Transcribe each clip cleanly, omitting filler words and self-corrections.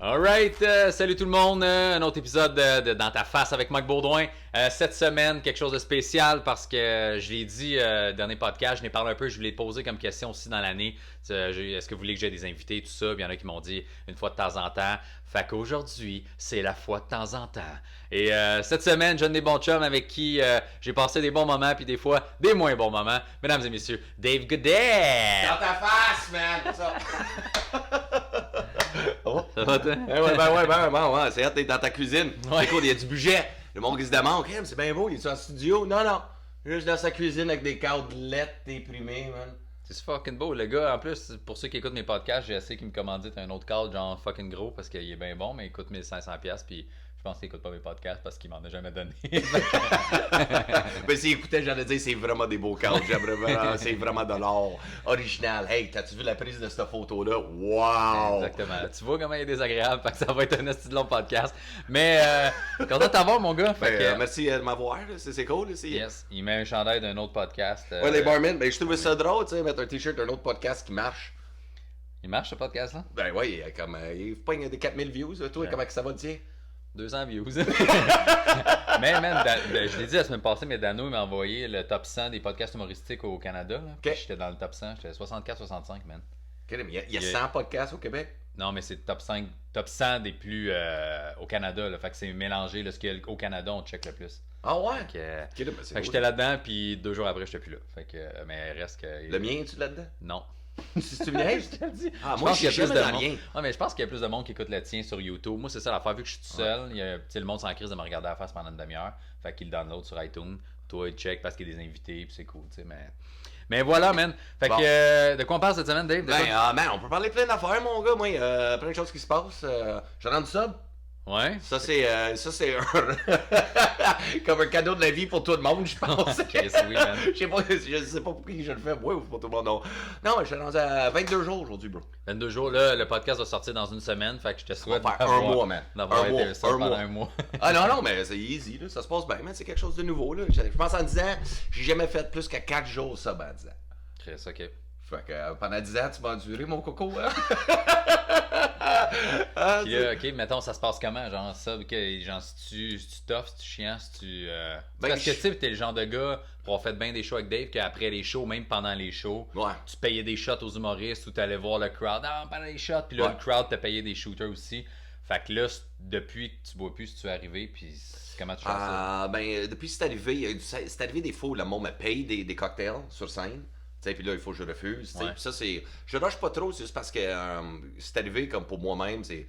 Alright, salut tout le monde, un autre épisode de Dans ta face avec Mike Baudouin. Cette semaine, quelque chose de spécial parce que je l'ai dit dernier podcast, je n'ai parlé un peu, je voulais te poser comme question aussi dans l'année. Est-ce que vous voulez que j'ai des invités, tout ça? Puis il y en a qui m'ont dit une fois de temps en temps. Fait qu'aujourd'hui, c'est la fois de temps en temps. Et cette semaine, j'ai un des bons chums avec qui j'ai passé des bons moments puis des fois des moins bons moments. Mesdames et messieurs, Dave Godet! Dans ta face, man! Ça. Oh, ça va, toi? Ouais, c'est hâte d'être dans ta cuisine. Ouais. C'est cool, il y a du budget. Le monde qui se demande, okay, c'est bien beau, il est en studio? Non. Juste dans sa cuisine avec des cadres LED déprimés, man. C'est fucking beau, le gars. En plus, pour ceux qui écoutent mes podcasts, j'ai essayé qu'il me commandite un autre cadre, genre fucking gros, parce qu'il est bien bon, mais il coûte 1500$, puis je pense qu'il écoute pas mes podcasts parce qu'il m'en a jamais donné. Mais s'il écoutait, j'allais dire, c'est vraiment des beaux cadres. C'est vraiment de l'or original. Hey, t'as-tu vu la prise de cette photo-là? Wow! Exactement. Tu vois comment il est désagréable, fait que ça va être un esti de long podcast. Mais, content de t'avoir, mon gars. Fait que, merci de m'avoir, c'est cool. Yes, il met un chandail d'un autre podcast. Ouais, les barmen, ben, je trouvais ça drôle, tu sais, mettre un t-shirt d'un autre podcast qui marche. Il marche, ce podcast-là? Ben oui, il pogne des 4000 views, toi, Ouais. comment que ça va, tiens? 200 views. Mais man, je l'ai dit la semaine passée, mais Dano m'a envoyé le top 100 des podcasts humoristiques au Canada. Là. Puis j'étais dans le top 100, j'étais 64-65, man. Okay, mais il y a 100 podcasts au Québec? Non, mais c'est top 100 des plus au Canada. Là. Fait que c'est mélangé. Là, ce qu'il y a au Canada, on check le plus. Ah ouais? Fait que, Ben, fait que j'étais là-dedans, puis 2 jours après, j'étais plus là. Fait que, mais reste que. Le mien, es-tu là-dedans? Non. Si tu me niaises? Je te le dis. Ah, Je moi, pense je qu'il y a suis plus jamais de dans monde. rien. Ouais, mais je pense qu'il y a plus de monde qui écoute le tien sur YouTube. Moi, c'est ça l'affaire. Vu que je suis tout seul, il y a, le monde sans crise de me regarder à la face pendant une demi-heure. Fait qu'il le download sur iTunes. Toi, il check parce qu'il y a des invités, puis c'est cool, tu sais. Mais voilà, man. Fait Bon. que, de quoi on parle cette semaine, Dave? Man, on peut parler plein d'affaires, mon gars. Moi, plein de choses qui se passent. Je rends du sub. Ouais. Ça, c'est comme un cadeau de la vie pour tout le monde, je pense. Ok, c'est oui, man. Je sais pas pour qui je le fais, moi ou pour tout le monde. Non, je suis rendu à 22 jours aujourd'hui, bro. 22 jours, là, le podcast va sortir dans une semaine. Fait que je te souhaite On va faire un mois, man. d'avoir Un été mois, ça un pendant mois. un mois. Ah non, mais c'est easy, là. Ça se passe bien, man. C'est quelque chose de nouveau, là. Je pense en 10 ans, j'ai jamais fait plus que 4 jours ça, en 10 ans. Chris, ok. Fait que pendant 10 ans, tu vas endurer, mon coco, hein? Puis là, ok, mettons, ça se passe comment? Genre, ça, genre, si tu tough, si tu chiant, si tu. Ben, Parce que, tu sais, t'es le genre de gars, pour avoir fait bien des shows avec Dave, qu'après les shows, même pendant les shows, Ouais. tu payais des shots aux humoristes ou t'allais voir le crowd. Ah, pendant les shots. Puis là, Ouais. le crowd t'a payé des shooters aussi. Fait que là, depuis que tu bois plus, si tu es arrivé, puis comment tu fais ça? Ben, depuis que c'est arrivé, c'est arrivé des fois où le monde me paye des cocktails sur scène. Puis là, il faut que je refuse. Ouais. Puis ça, c'est. Je rush pas trop, c'est juste parce que c'est arrivé comme pour moi-même. Tu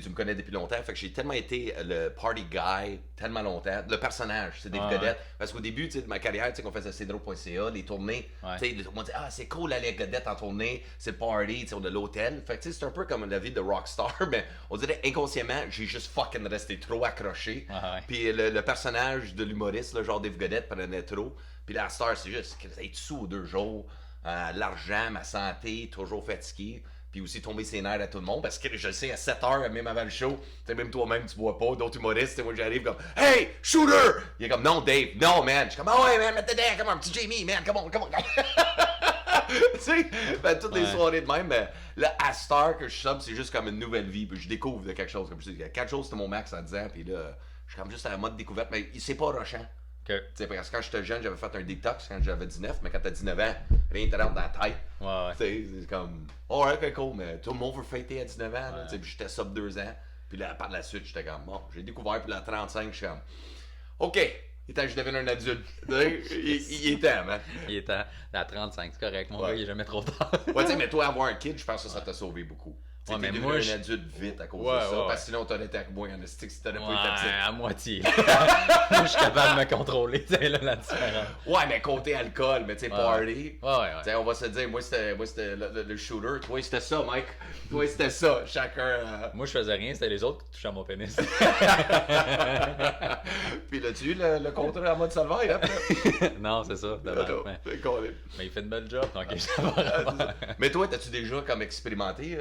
me connais depuis longtemps. Fait que j'ai tellement été le party guy tellement longtemps. Le personnage, c'est des Ouais, vedettes. ouais. Parce qu'au début de ma carrière, qu'on faisait cedro.ca, les tournées. Ouais. Tu sais, tout le monde dit, ah, c'est cool aller avec Godette en tournée, c'est le party, on a l'hôtel. Fait que c'est un peu comme la vie de rockstar, mais on dirait inconsciemment, j'ai juste fucking resté trop accroché. Ouais. Puis le personnage de l'humoriste, là, genre Dave Godette, prenait trop. Puis la star, c'est juste être sous 2 jours, l'argent, ma santé, toujours fatigué. Puis aussi tomber ses nerfs à tout le monde. Parce que je sais, à 7h, même avant le show, même toi-même, tu bois pas. D'autres humoristes, moi j'arrive comme hey, shooter! Il est comme non, Dave, non, man. Je suis comme ah ouais, man, mets-toi dedans, come on, petit Jamie, man, come on. Tu sais, ben, toutes les Ouais. soirées de même, mais là, à Star que je sub, c'est juste comme une nouvelle vie. Puis je découvre de quelque chose. Comme je dis, 4 jours, c'était mon max en 10 ans. Puis là, je suis comme juste à la mode découverte. Mais c'est pas rushant. Ok. Tu sais, parce que quand j'étais jeune, j'avais fait un détox quand j'avais 19, mais quand t'as 19 ans, rien te rentre dans la tête. Ouais. Tu sais, c'est comme, alright, okay, cool, mais tout le monde veut fêter à 19 ans. là, Ouais. tu sais, puis j'étais sub 2 ans. Puis là, par la suite, j'étais comme, bon, j'ai découvert, puis là, à 35, je suis comme, ok, il est temps que je devienne un adulte. Tu sais, il est temps, man. Il est à 35, c'est correct. Mon Ouais. gars, il est jamais trop tard. Ouais, tu sais, mais toi, avoir un kid, je pense que ça t'a sauvé beaucoup. Tu sais, Ouais, t'es mais devenu moi, un je- adulte vite à cause Ouais, de ça. ouais, Parce que sinon, t'aurais été avec moi en stick si t'aurais pas été petit. Ouais, à moitié. Moi, je suis capable de me contrôler, tu sais, là, la différence. Ouais, mais côté alcool, mais tu sais, Ouais. party. Ouais. Tu sais, on va se dire, moi c'était le shooter, toi c'était ça, Mike. Toi c'était ça, chacun. Moi, je faisais rien, c'était les autres qui touchaient à mon pénis. Puis là-dessus, le contrat en mode salvaille, hein? Non, c'est ça. d'abord, mais il fait une belle job, donc ça va. Mais toi, t'as-tu déjà comme expérimenté,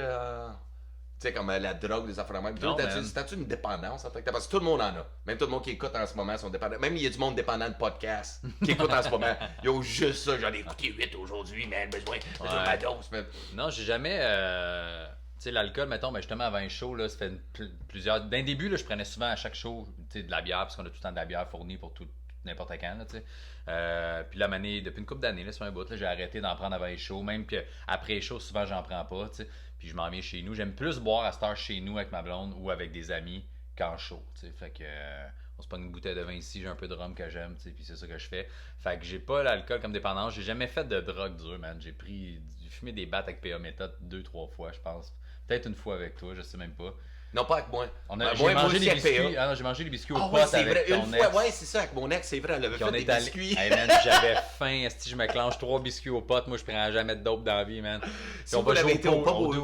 tu sais, comme la drogue, des affaires de même? Non, Toi, man. t'as-tu une dépendance en fait? Parce que tout le monde en a. Même tout le monde qui écoute en ce moment sont dépendants. Même il y a du monde dépendant de podcasts qui écoute en ce moment. Ils ont juste ça. J'en ai écouté 8 aujourd'hui, man. Besoin de ma dose, man. Non, j'ai jamais. sais, l'alcool, mettons, ben justement, avant un show, là, ça fait plusieurs. D'un début, là, je prenais souvent à chaque show, tu sais, de la bière, parce qu'on a tout le temps de la bière fournie pour tout, n'importe quand, là, tu sais. Puis là, depuis une couple d'années, là, sur un bout, là, j'ai arrêté d'en prendre avant les shows, même qu'après les shows, souvent, j'en prends pas, tu sais. Puis je m'en viens chez nous. J'aime plus boire à cette heure chez nous avec ma blonde ou avec des amis qu'en show, tu sais. Fait que. On se prend une bouteille de vin ici, j'ai un peu de rhum que j'aime, tu sais, puis c'est ça que je fais. Fait que j'ai pas l'alcool comme dépendance. J'ai jamais fait de drogue dure, man. J'ai fumé des battes avec PA Méthode 2-3 fois, je pense. Peut-être une fois avec toi, je sais même pas. Non, pas avec moi. J'ai mangé des biscuits. Ah non, j'ai mangé des biscuits au pot avec ton une ex. fois, ouais, c'est ça, avec mon ex, c'est vrai, elle avait fait des biscuits. Hey man, j'avais faim. Si je me clenche 3 biscuits au pot, moi je prends jamais de dope dans la vie, man. Si on avait été au pub au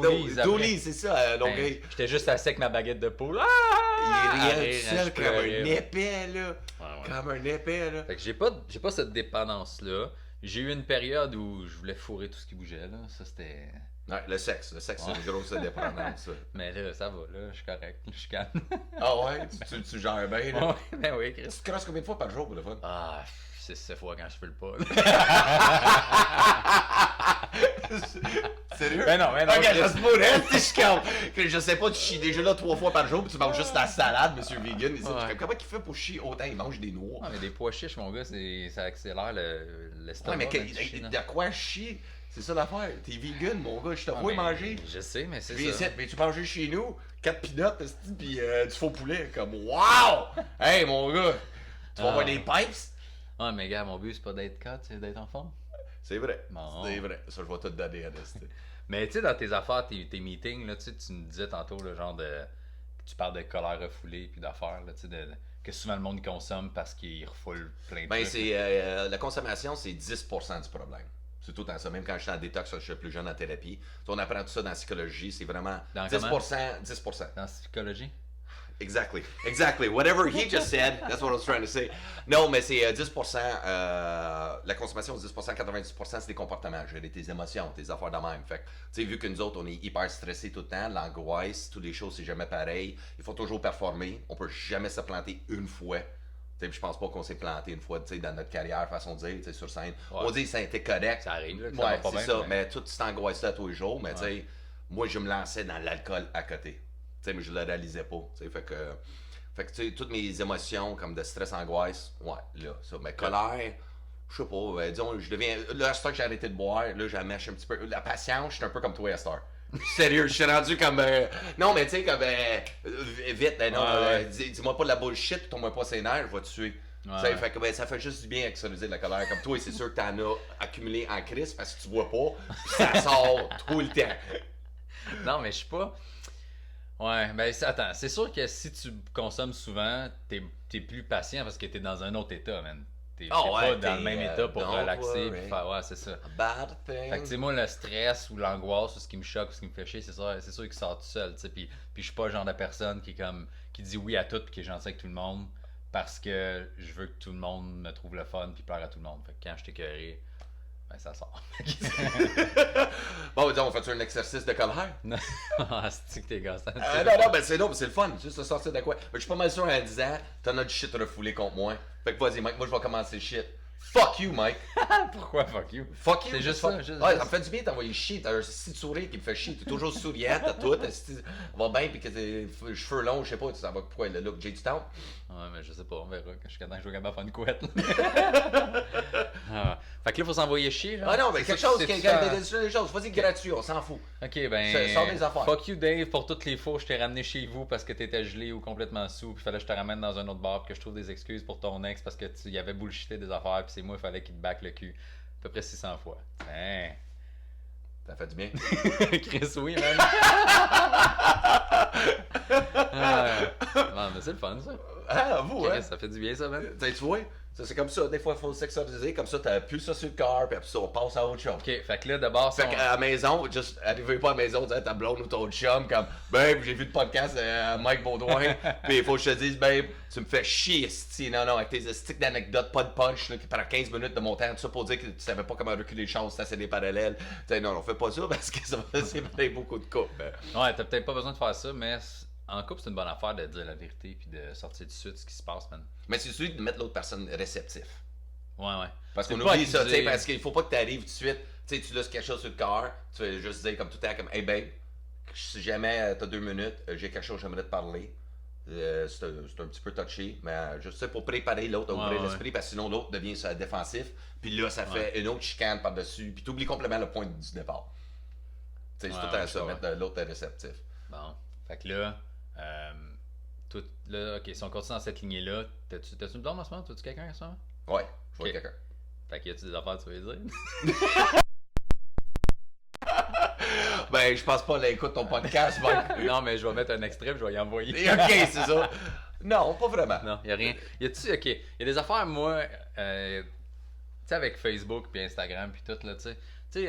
Dooley's, c'est ça, Longueuil. J'étais juste assis avec ma baguette de poule. Il riait tout seul comme un épais, là. Comme un épais, là. Fait que j'ai pas cette dépendance-là. J'ai eu une période où je voulais fourrer tout ce qui bougeait, là. Ça, c'était... Ouais, le sexe, c'est une grosse dépendance, ça. Mais là, ça va, là, je suis correct, je suis calme. Ah ouais, tu gères bien, là. Ouais, ben oui, Chris. Tu te crosses combien de fois par jour pour le fun? Ah, 6-7 fois quand je fais le pas. Sérieux? Ben non, Ok, je sais pas, je sais pas, tu chies déjà là 3 fois par jour, puis tu manges juste ta salade, monsieur vegan. Comment il fait pour chier autant? Il mange des noix. Ah, mais des pois chiches, mon gars, ça accélère l'estomac. Ouais, mais de quoi chier? C'est ça l'affaire. T'es vegan, mon gars. Je te vois manger. Je sais, mais c'est ça. Mais tu manges chez nous, 4 peanuts, puis du faux poulet. Comme, wow! Hey, mon gars, tu vas avoir des pipes? Ah, mais gars, mon but, c'est pas d'être cut, c'est d'être en forme. C'est vrai. Bon. C'est vrai. Ça, je vais te donner, Ernest. Mais tu sais, dans tes affaires, tes meetings, là, tu me disais tantôt, le genre de. Tu parles de colère refoulée, puis d'affaires, là, tu sais, que souvent le monde consomme parce qu'il refoule plein de trucs. Ben, la consommation, c'est 10% du problème. C'est tout le temps ça. Même quand j'étais en détox, je suis plus jeune en thérapie. On apprend tout ça dans la psychologie. C'est vraiment dans 10%. 10%. Dans la psychologie? Exactly. Whatever he just said, that's what I was trying to say. Non, mais c'est 10%. La consommation, 10%, 90%, c'est des comportements. Gérer tes émotions, tes affaires de même. Fait que, tu sais, vu que nous autres, on est hyper stressés tout le temps, l'angoisse, toutes les choses, c'est jamais pareil. Il faut toujours performer. On peut jamais se planter une fois. Je pense pas qu'on s'est planté une fois dans notre carrière, façon de dire, sur scène. Ouais. On dit que ça a été correct. Ça arrive, là, ouais, c'est ça. Mais toute cette angoisse-là tous les jours, mais tu sais, moi, je me lançais dans l'alcool à côté. Mais je le réalisais pas. Fait que tu sais, toutes mes émotions, comme de stress, angoisse, ouais, là, ça. Mais colère, je sais pas, disons, je deviens. Là, à ce temps que j'ai arrêté de boire, là, j'amèche un petit peu. La patience, je suis un peu comme toi, à cette heure. Sérieux, je suis rendu comme. Non, mais tu sais, comme. Vite, non, dis-moi pas de la bullshit, puis tombe-moi pas ses nerfs, je vais te tuer. Fait que, ça fait juste du bien extérioriser de la colère. Comme toi, c'est sûr que t'en as accumulé en crise parce que tu vois pas, puis ça sort tout le temps. Non, mais je suis pas. Ouais, ben attends, c'est sûr que si tu consommes souvent, t'es plus patient parce que t'es dans un autre état, man. T'es pas dans le même état pour relaxer puis faire, ouais, c'est ça. Bad thing. Fait que tu sais, moi, le stress ou l'angoisse ou ce qui me choque ou ce qui me fait chier, c'est sûr qu'il sort tout seul, tu sais. Puis je suis pas le genre de personne qui dit oui à tout puis qui est gentil avec tout le monde parce que je veux que tout le monde me trouve le fun puis plaire à tout le monde. Fait que quand je t'écœuré, ben ça sort. Bon, on fait un exercice de colère? Non, c'est que t'es gossant. Non, ben c'est le fun, juste de sortir de quoi. Mais je suis pas mal sûr en disant, t'en as du shit refoulé contre moi. Fait que vas-y, Mike, moi je vais commencer le shit. Fuck you, Mike. Pourquoi fuck you? Fuck you. C'est juste ça. Juste ouais, ça me fait du bien d'envoyer chier. T'as un petit sourire qui me fait chier. T'es toujours souriant, t'as tout. Va bien, pis que tes cheveux longs, je sais pas, ça va pourquoi le look J du temps. Ouais, mais je sais pas, on verra quand je suis capable de faire une couette. Fait que là, faut s'envoyer chier. Genre. Ah non, mais quelque chose, des choses. Vas-y, gratuit, on s'en fout. Ok, ben. Sors des affaires. Fuck you, Dave, pour toutes les fois, je t'ai ramené chez vous parce que t'étais gelé ou complètement sous, puis fallait que je te ramène dans un autre bar, puis que je trouve des excuses pour ton ex parce que tu y avais bullshité des affaires, puis c'est moi, il fallait qu'il te back le cul. À peu près 600 fois. Hein. Ça fait du bien. Chris, oui, man. Non, mais c'est le fun, ça. Ah, vous, Chris, ça fait du bien, ça, man. Tu vois? Ça, c'est comme ça, des fois il faut sexualiser, comme ça t'as plus ça sur le corps, puis après ça on passe à autre chose. Ok, fait que là d'abord. Fait qu'à la maison, juste arrivez pas à la maison, dire ta blonde ou ton chum, comme babe, j'ai vu le podcast Mike Baudouin, puis il faut que je te dise, babe, tu me fais chier, sti, non, avec tes sticks d'anecdotes, pas de punch, là, qui prend 15 minutes de monter, tout ça pour dire que tu savais pas comment reculer les choses, c'est des parallèles. T'sais, non, on fait pas ça parce que ça va séparer beaucoup de couples. Ouais, t'as peut-être pas besoin de faire ça, mais. En couple, c'est une bonne affaire de dire la vérité puis de sortir tout de suite ce qui se passe, man. Mais c'est celui de mettre l'autre personne réceptif. Ouais. Parce qu'on oublie ça, tu sais, parce qu'il faut pas que tu arrives tout de suite, tu sais, tu laisses quelque chose sur le cœur, tu vas juste dire comme tout le temps, comme, hey babe, si jamais t'as 2 minutes, j'ai quelque chose que j'aimerais te parler. C'est un petit peu touché, mais je sais pour préparer l'autre à ouvrir l'esprit, parce que sinon l'autre devient défensif, puis là ça fait une autre chicane par-dessus, puis t'oublies complètement le point du départ. C'est tout à ça, mettre l'autre réceptif. Bon, fait que là, là, ok, si on continue dans cette lignée-là, t'as-tu une blonde en ce moment? T'as-tu quelqu'un en ce moment? Ouais, je vois quelqu'un. Fait qu'il y a-tu des affaires, tu veux dire? Ben, je pense pas l'écoute ton podcast, Mike. Non, mais je vais mettre un extrait et je vais y envoyer. Ok, c'est ça. Non, pas vraiment. Non, y a rien. Ok, y a des affaires, moi, tu sais, avec Facebook puis Instagram puis tout, là, tu sais,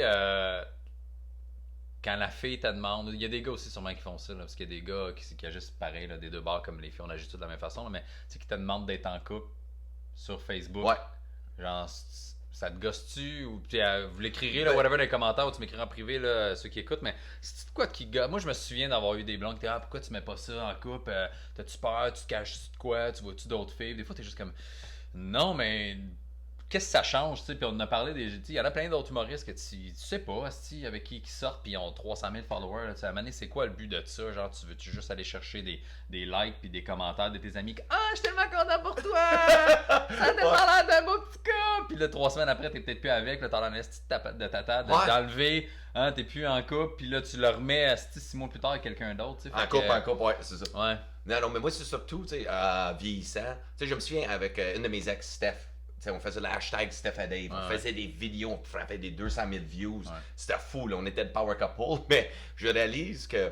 quand la fille te demande, il y a des gars aussi sûrement qui font ça, là, parce qu'il y a des gars qui agissent pareil, là, des deux bords comme les filles, on agit tous de la même façon, là, mais tu sais, qui te demandent d'être en couple sur Facebook. Ouais. Genre, ça te gosse-tu? Ou vous l'écrirez, là, whatever, dans les commentaires, ou tu m'écris en privé, là, ceux qui écoutent, mais c'est quoi qui gosse? Moi, je me souviens d'avoir eu des blondes qui disaient, pourquoi tu mets pas ça en couple? T'as-tu peur? Tu te caches de quoi? Tu vois-tu d'autres filles? Des fois, t'es juste comme, non, mais qu'est-ce que ça change, tu sais? Puis on en a parlé, il y en a plein d'autres humoristes que tu sais pas, avec qui sortent, puis ils ont 300 000 followers, tu sais, à un moment donné, c'est quoi le but de ça? Genre, tu veux-tu juste aller chercher des likes puis des commentaires de tes amis? Ah, je suis tellement content pour toi! Ça t'a pas l'air d'un beau petit gars! Puis là, 3 semaines après, t'es peut-être plus avec, là, t'as l'air de tata, d'enlever, hein, t'es plus en couple, puis là, tu le remets 6 mois plus tard avec quelqu'un d'autre, tu sais. En couple, ouais, c'est ça. Ouais. Non, mais moi, c'est surtout, tu sais, vieillissant. Tu sais, je me souviens avec une de mes ex, Steph. T'sais, on faisait le hashtag Steph and Dave, on faisait des vidéos, on frappait des 200 000 views. C'était fou, là, on était le power couple. Mais je réalise que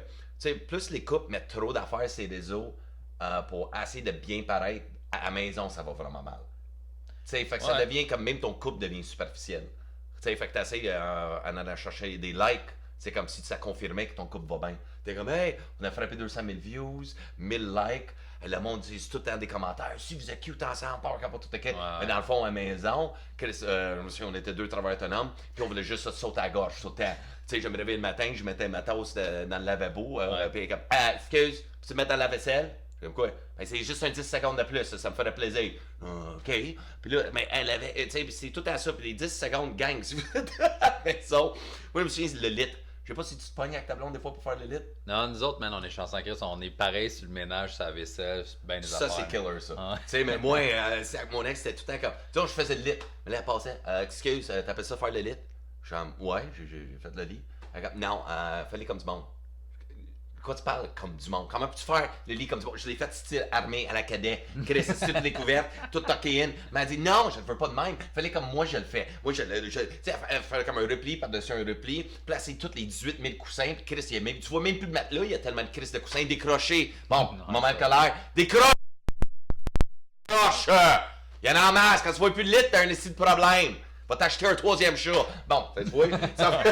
plus les couples mettent trop d'affaires sur les réseaux pour essayer de bien paraître, à la maison, ça va vraiment mal. Fait que ça devient comme même ton couple devient superficiel. Fait que tu essaies en allant chercher des likes. C'est comme si ça confirmait que ton couple va bien. T'es comme, hey, on a frappé 200 000 views, 1000 likes. Le monde dit tout le temps des commentaires. Si vous êtes cute ensemble, pas quand tout est mais dans le fond, à la maison, je me souviens, on était 2 travailleurs autonomes, puis on voulait juste se sauter à gauche tout le temps. Tu sais, je me réveillais le matin, je mettais ma tasse dans le lavabo, puis comme, excuse, tu mets dans la vaisselle? Comme quoi? Ben, c'est juste un 10 secondes de plus, ça me ferait plaisir. OK. Puis là, mais elle avait, tu sais, c'est tout à ça, puis les 10 secondes gang, si vous êtes à la maison. Moi, je me souviens, le lit. Je sais pas si tu te pognes avec ta blonde des fois pour faire le lit. Non, nous autres, man, on est chanceux en Christ, on est pareil sur le ménage, sur la vaisselle, ben des affaires. Ça, c'est killer, ça. Tu sais, mais moi, c'est avec mon ex, c'était tout le temps comme. Tu sais, je faisais le lit. Mais là, elle passait. Excuse, t'appelles ça faire le lit? Je suis comme, ouais, j'ai fait le lit. Elle dit, non, fais-le comme du monde. Quoi tu parles comme du monde? Comment peux-tu faire le lit comme du monde? Je l'ai fait style armé à la cadet, créé style découverte, tout tucké in. Mais elle dit non, je le veux pas de même. Fallait comme moi je le fais. Moi tu sais, elle fait comme un repli par-dessus un repli, placer tous les 18 000 coussins, puis Chris, tu vois même plus de matelas, il y a tellement de Chris de coussins décrochés. Bon, moment de colère, décroche! Il y en a en masse, quand tu vois plus de lit, t'as un esti de problème. Va t'acheter un 3e chat. Bon, tu vois, ça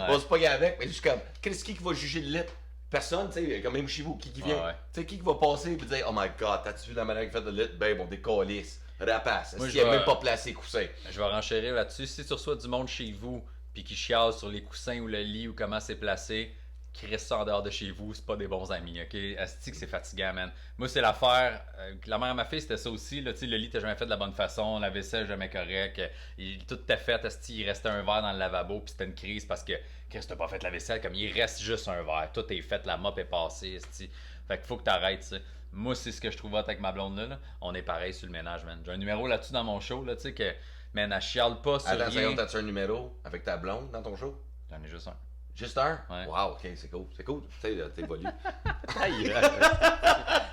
on se pogne avec, mais je suis comme, qu'est-ce qui va juger le lit? Personne, tu sais, quand même chez vous, qui vient? Tu sais, qui va passer et dire, oh my god, t'as-tu vu la manière qu'il fait de lit? Ben, bon, des calices, rapace. Est-ce qu'il a même pas placé les coussins? Je vais renchérir là-dessus. Si tu reçois du monde chez vous, puis qui chiale sur les coussins ou le lit ou comment c'est placé, qui reste ça en dehors de chez vous, c'est pas des bons amis, ok? Asti que c'est fatigant, man. Moi, c'est l'affaire. La mère de ma fille, c'était ça aussi. Là, le lit, t'as jamais fait de la bonne façon, la vaisselle, jamais correct. Tout était fait, Asti, il restait un verre dans le lavabo, puis c'était une crise parce que Chris, t'as pas fait la vaisselle, comme il reste juste un verre. Tout est fait, la mop est passée, Asti. Fait qu'il faut que t'arrêtes, ça. Moi, c'est ce que je trouve hot avec ma blonde là. On est pareil sur le ménage, man. J'ai un numéro là-dessus dans mon show, là, tu sais, que, man, elle chiale pas sur rien. Attends, t'as-tu un numéro avec ta blonde dans ton show? J'en ai juste un. Juste un? Ouais. Wow, ok, c'est cool. C'est cool. Tu sais, t'évolues.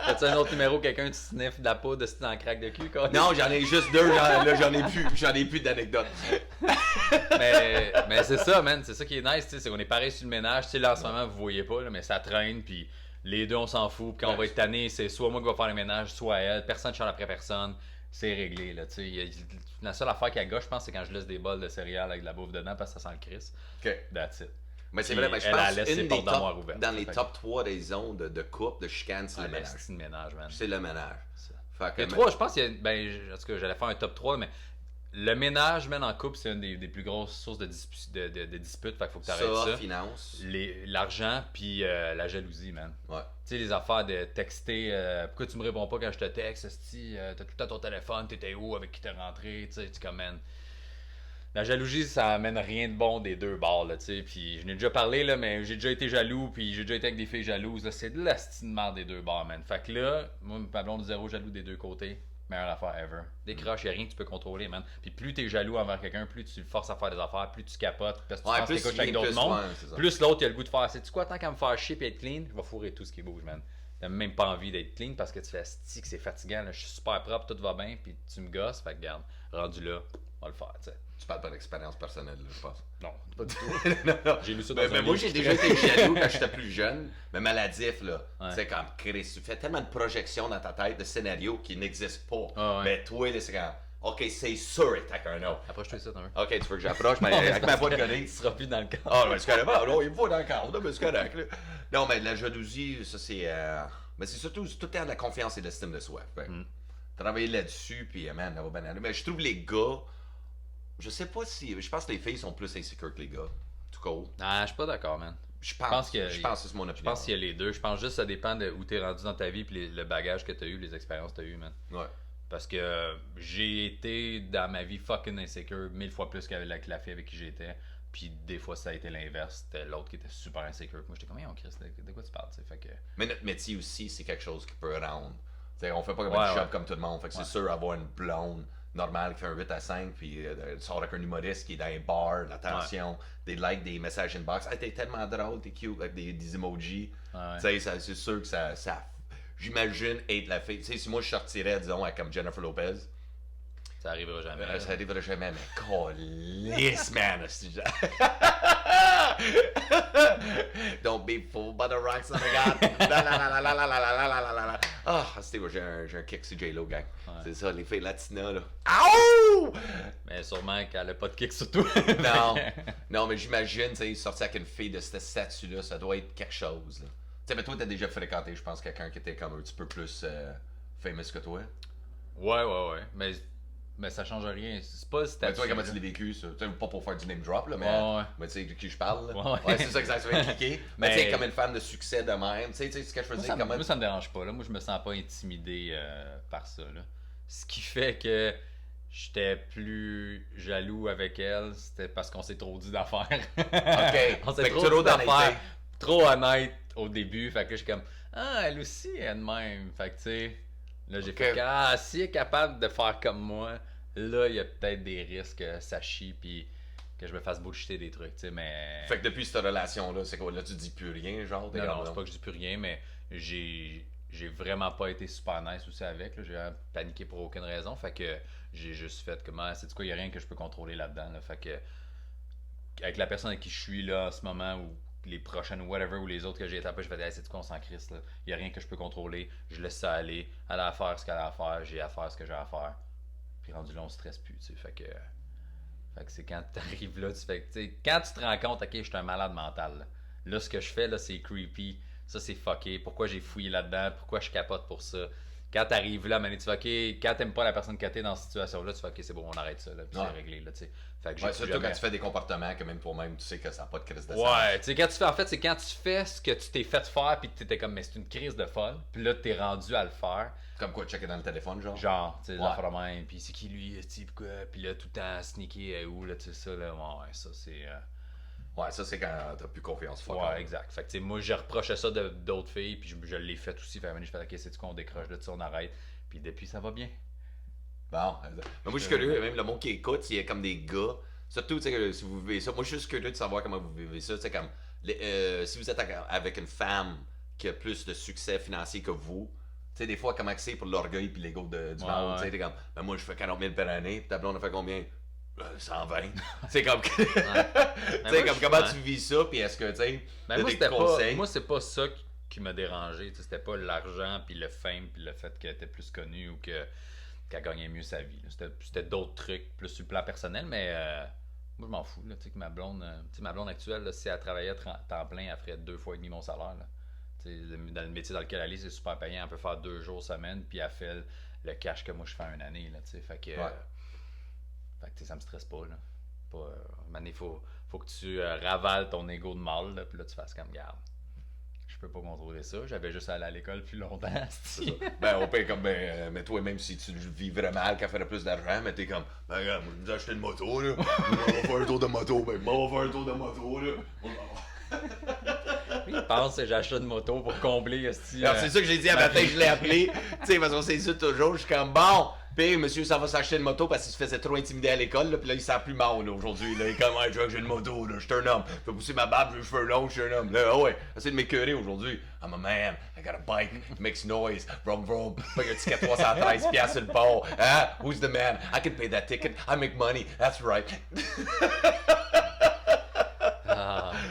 T'as-tu un autre numéro, quelqu'un qui sniffe de la poudre dans le crack de cul, quoi? Non, j'en ai juste 2. Là, j'en ai plus. J'en ai plus d'anecdotes. mais c'est ça, man. C'est ça qui est nice, tu sais. C'est qu'on est pareil sur le ménage. Tu sais, là, en ce moment, vous voyez pas, là, mais ça traîne, puis les deux, on s'en fout. Puis quand on va être tanné, c'est soit moi qui va faire le ménage, soit elle. Personne ne chante après personne. C'est réglé, là, tu sais. La seule affaire qui a gauche, je pense, c'est quand je laisse des bols de céréales avec de la bouffe dedans parce que ça sent le Chris. OK. That's it. Mais c'est vrai, mais je pense une des top, dans les top 3 raisons de couple, de chicane, c'est le ménage. C'est le ménage, man. C'est le ménage. Les 3, je pense, en tout cas, j'allais faire un top 3, mais le ménage, man, en couple, c'est une des plus grosses sources de disputes. Fait qu'il faut que tu arrêtes ça. Finance. L'argent, puis la jalousie, man. Ouais. Tu sais, les affaires de texter, pourquoi tu me réponds pas quand je te texte, t'as tout le temps ton téléphone, t'étais où, avec qui t'es rentré, tu sais, comme, man. La jalousie, ça amène rien de bon des deux bords, là, tu sais. Puis je n'ai déjà parlé, là, mais j'ai déjà été jaloux, puis j'ai déjà été avec des filles jalouses. Là, c'est de la style merde des deux bords, man. Fait que là, moi, ma blonde zéro jaloux des deux côtés. Meilleure affaire ever. Décroche, y'a rien que tu peux contrôler, man. Puis plus t'es jaloux envers quelqu'un, plus tu le forces à faire des affaires, plus tu capotes, parce que tu penses que t'écoutes avec d'autres mondes. Plus l'autre, il a le goût de faire. C'est-tu quoi, tant qu'à me faire chier et être clean, je vais fourrer tout ce qui bouge, man. T'as même pas envie d'être clean parce que tu fais stick, c'est fatigant, là. Je suis super propre, tout va bien, puis tu me gosses, fait que garde, rendu là, on va le faire, tu sais. Tu parles pas d'expérience personnelle, là, je pense. Non, pas du tout. non. J'ai lu ça dans un mais moi, livre. j'ai déjà été jaloux quand j'étais plus jeune, mais maladif, là. Ouais. Tu sais, comme Chris, tu fais tellement de projections dans ta tête, de scénarios qui n'existent pas. Ah ouais. Mais toi, là, c'est comme, OK, c'est sûr, et t'as qu'un autre. Approche-toi de ça, t'en veux. OK, tu veux que j'approche, mais avec ma voix de Tu gonner. seras plus dans le cadre. Ah, mais c'est correct. Ah, non, il me faut dans le cadre, là, mais c'est correct, là. Non, mais la jalousie, ça, c'est. Mais c'est surtout tout le temps de la confiance et de l'estime de soi. Fait. Travailler là-dessus, puis, man, ça va bien aller. Mais je trouve les gars. Je sais pas si. Je pense que les filles sont plus insécures que les gars. Tout court. Ah, je suis pas d'accord, man. Je pense que c'est mon opinion. Je pense qu'il y a les deux. Je pense juste que ça dépend de où t'es rendu dans ta vie puis le bagage que t'as eu, les expériences que t'as eu, man. Ouais. Parce que j'ai été dans ma vie fucking insécure 1000 fois plus qu'avec la fille avec qui j'étais. Puis des fois ça a été l'inverse. C'était l'autre qui était super insécure. Moi j'étais comme, hey, on Chris, de quoi tu parles, fait que... Mais notre métier aussi, c'est quelque chose qui peut rendre. T'sais, on fait pas comme Ouais, un job ouais. comme tout le monde. Fait que c'est sûr, avoir une blonde normale qui fait un 8 à 5, puis sort avec un humoriste qui est dans un bar, l'attention, des likes, des messages inbox. Hey, t'es tellement drôle, t'es cute, avec des emojis. Ouais. T'sais, c'est sûr que ça j'imagine être la fille. T'sais, si moi je sortirais, disons, comme Jennifer Lopez, Ça arrivera jamais. ça arriverait jamais, mais calisse, man! Don't be fooled by the rocks on the god. Ah, c'était j'ai un kick sur J-Lo, gang. Ouais. C'est ça, les filles latinas, là. Aouh! Mais sûrement qu'elle a pas de kick surtout. Non, non, mais j'imagine, tu sais, sortir avec une fille de cette statut-là, ça doit être quelque chose, là. Tu sais, mais toi, t'as déjà fréquenté, je pense, quelqu'un qui était comme un petit peu plus famous que toi. Ouais. Mais ça change rien. C'est pas le statut. Mais toi, comment tu l'as vécu, ça? T'sais, pas pour faire du name drop, là, Ouais. mais tu sais de qui je parle, là. Ouais. C'est ça exactement cliqué. Mais tu sais, comme une femme de succès de même, tu sais ce que je veux dire? Moi, ça me dérange pas. Là. Moi, je me sens pas intimidé par ça. Là. Ce qui fait que j'étais plus jaloux avec elle, c'était parce qu'on s'est trop dit d'affaires. OK. On s'est Fait que trop dit d'affaires. d'honnêteté. Trop honnête au début. Fait que je suis comme, ah, elle aussi, elle de même. Fait que tu sais, là, j'ai fait, ah, si elle est capable de faire comme moi, là, il y a peut-être des risques que ça chie, puis que je me fasse bullshiter des trucs, tu sais, mais... Fait que depuis cette relation-là, c'est quoi? Là, tu dis plus rien, genre? Non, c'est pas que je dis plus rien, mais j'ai vraiment pas été super nice aussi avec. J'ai paniqué pour aucune raison. Fait que j'ai juste fait comment, c'est quoi, il y a rien que je peux contrôler là-dedans. Là. Fait que avec la personne avec qui je suis là en ce moment, ou les prochaines whatever, ou les autres que j'ai étapées, je fais, hey, c'est quoi, on s'en crisse, là. Il y a rien que je peux contrôler. Je laisse ça aller. Elle a à faire ce qu'elle a à faire. J'ai à faire ce que j'ai à faire. Puis rendu là, on stresse plus, tu sais. Fait que c'est quand t'arrives là, tu fais, tu sais, quand tu te rends compte, ok, je suis un malade mental. Là, ce que je fais, là, c'est creepy. Ça, c'est fucké. Pourquoi j'ai fouillé là-dedans? Pourquoi je capote pour ça? Quand t'arrives là, tu fais, ok, quand t'aimes pas la personne que t'es dans cette situation-là, tu fais, ok, c'est bon, on arrête ça, là, puis c'est réglé, là, tu sais. Fait que j'ai surtout quand tu fais des comportements que même toi-même, tu sais que ça n'a pas de crise de sens. Ouais, tu sais, quand tu fais, en fait, c'est quand tu fais ce que tu t'es fait faire, puis t'étais comme, mais c'est une crise de folle, puis là, t'es rendu à le faire. Comme quoi, checker dans le téléphone, genre? Genre, tu sais, l'affaire de même, puis c'est qui lui, tu pourquoi, puis là, tout le temps, sneaker, où, là, tu sais, ça, là, ouais, ça, c'est... Ouais, ça, c'est quand t'as plus confiance. Ouais, exact. Fait que, tu sais, moi, je reprochais ça d'autres filles, puis je l'ai fait aussi. Fait que je fais, ok, c'est-tu qu'on décroche de ça, on arrête. Puis depuis, ça va bien. Bon, mais moi, je suis curieux, même le monde qui écoute, il y a comme des gars, surtout, tu sais, si vous vivez ça, moi, je suis juste curieux de savoir comment vous vivez ça, tu sais, comme, si vous êtes avec une femme qui a plus de succès financier que vous, tu sais, des fois, comment c'est pour l'orgueil puis l'ego du monde, tu sais, t'es comme, ben moi, je fais 40 000 par année, puis ta blonde a fait combien? 120. C'est comme, tu sais, comme comment tu vis ça, puis est-ce que, tu sais, ben des conseils? Moi, c'est pas ça qui m'a dérangé, c'était pas l'argent, puis le fame, puis le fait qu'elle était plus connue ou qu'elle gagnait mieux sa vie. C'était d'autres trucs, plus sur le plan personnel, mais moi, je m'en fous, là, tu sais, que ma blonde actuelle, là, si elle travaillait temps plein, elle ferait 2 fois et demi mon salaire, là. Dans le métier dans lequel elle est, c'est super payant. Elle peut faire 2 jours semaine, puis elle fait le cash que moi je fais en une année. Là, fait que, fait que ça me stresse pas. Là. Il faut que tu ravales ton ego de mâle, puis là tu fasses comme garde. Je peux pas contrôler ça. J'avais juste à aller à l'école plus longtemps. C'est ça. Ben, on paye comme, mais toi, même si tu vivrais mal, qu'elle ferait plus d'argent, mais t'es comme, ben, regarde, moi, je vous ai acheté une moto, là. On va faire un tour de moto, ben, on va faire un tour de moto, là. Il pense que j'ai acheté une moto pour combler. Alors, c'est ça que j'ai dit à matin, je l'ai appelé. Tu sais, parce qu'on s'est dit toujours, je suis comme, bon, puis monsieur, ça va s'acheter une moto parce qu'il se faisait trop intimider à l'école, là, puis là, il sent plus mal, là, aujourd'hui. Là, il est comme, hey, j'ai une moto, là, je suis un homme. Fais pousser ma barbe, j'ai les cheveux longs, je suis un homme. Là, ouais, essaye de m'écœurer aujourd'hui. I'm a man, I got a bike, it makes noise, vroom vroom, paye un ticket 313 piastres sur le port. Hein? Who's the man? I can pay that ticket, I make money, that's right.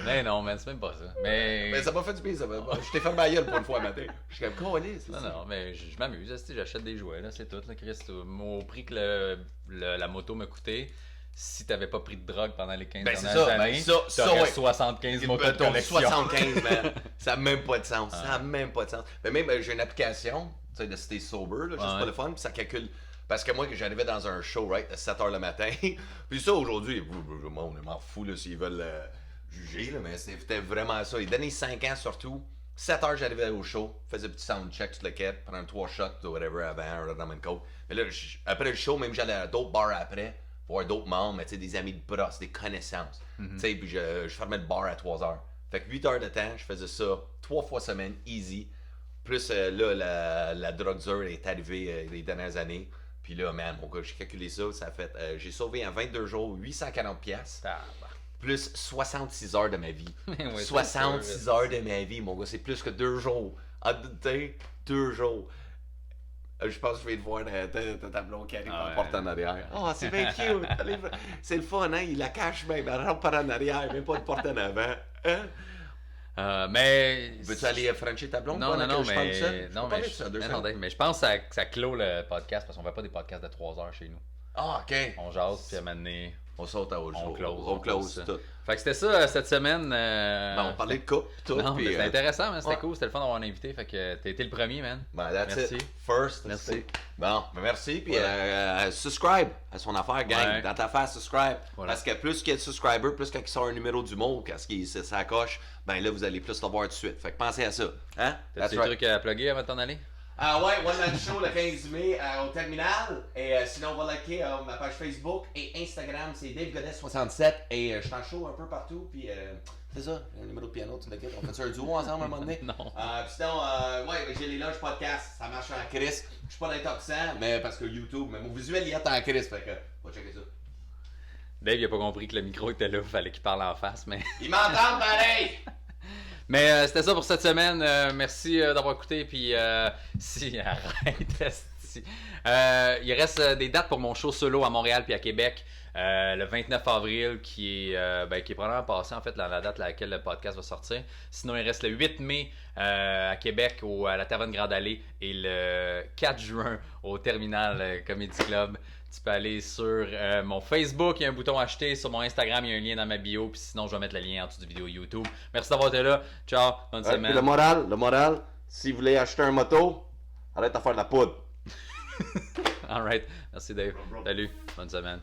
Mais non, man, c'est même pas ça. Mais ça m'a fait du bien, ça. Je t'ai fait ma gueule pour une fois matin. Je suis comme, c'est non, ça. non, mais je m'amuse. J'achète des jouets, là, c'est tout. Là, Chris, au prix que la moto m'a coûté, si t'avais pas pris de drogue pendant les 15 dernières années, t'aurais 75 motos de collection. 75, man. Ça n'a même pas de sens. Ça n'a même pas de sens. Mais même, j'ai une application, tu sais, de Stay Sober, là, juste pour le fun, puis ça calcule. Parce que moi, j'arrivais dans un show, right, à 7h le matin. Puis ça, aujourd'hui, on m'en fout, là, s'ils veulent juger, là, mais c'était vraiment ça. Ils donnaient 5 ans surtout. 7h, j'arrivais au show, faisais un petit soundcheck, tout le quête, prendre 3 shots ou whatever avant, un rum and coke. Mais là, après le show, même j'allais à d'autres bars après, voir d'autres membres, mais tu sais, des amis de bras, des connaissances. Tu sais, puis je fermais le bar à 3h. Fait que 8 heures de temps, je faisais ça 3 fois semaine, easy. Plus là, la drogue dure est arrivée les dernières années. Puis là, man, mon gars, j'ai calculé ça, ça a fait, j'ai sauvé en 22 jours 840 piastres. Plus 66 heures de ma vie. Ouais, 66 heures de ma vie, mon gars, c'est plus que 2 jours. Ah, tu sais, 2 jours. Je pense que je vais te voir ta tableau qui arrive en porte en arrière. Oh, c'est bien cute. C'est le fun, hein? Il la cache même. Elle rentre par en arrière, même pas de porte en avant. Hein? Mais. Veux-tu aller frencher ta blonde? Non, mais je pense que ça clôt le podcast parce qu'on fait pas des podcasts de 3 heures chez nous. Ah, ok. On jase, puis à un moment donné, on saute à autre chose. On close tout. Fait que c'était ça cette semaine. Ben, on parlait de couple, tout. Non, mais c'était intéressant, man. C'était cool. C'était le fun d'avoir un invité. Fait que t'as été le premier, man. Ben, merci. First. Merci. Bon, ben merci. Puis subscribe à son affaire, gang. Ouais. Dans ta face, subscribe. Voilà. Parce que plus qu'il y a de subscribers, plus quand il sort un numéro d'humour, quand ça coche, ben là, vous allez plus le voir tout de suite. Fait que pensez à ça. Hein? T'as des trucs à plugger avant de t'en aller? Ouais, One Man Show le 15 mai au Terminal. Et sinon, on va liker ma page Facebook et Instagram, c'est Dave Godet67. Et je suis en show un peu partout. Puis c'est ça, le numéro de piano, tu l'inquiètes. On fait ça un duo ensemble à un moment donné? Non. Puis sinon, j'ai les loges podcast. Ça marche en Chris. Je suis pas d'intoxant, mais parce que YouTube, mais mon visuel il est en Chris. Fait que, va checker ça. Dave, il a pas compris que le micro était là. Il fallait qu'il parle en face, mais. Il m'entend pareil! Mais c'était ça pour cette semaine. Merci d'avoir écouté. Puis si, arrête. Il reste des dates pour mon show solo à Montréal puis à Québec. Le 29 avril qui est probablement passé en fait la date à laquelle le podcast va sortir. Sinon il reste le 8 mai à Québec à la Taverne Grande Allée et le 4 juin au Terminal Comedy Club. Tu peux aller sur mon Facebook, il y a un bouton acheter, sur mon Instagram, il y a un lien dans ma bio, puis sinon je vais mettre le lien en dessous de vidéo YouTube. Merci d'avoir été là. Ciao, bonne semaine. Le moral, si vous voulez acheter un moto, arrête de faire de la poudre. Alright, merci Dave. Salut, bonne semaine.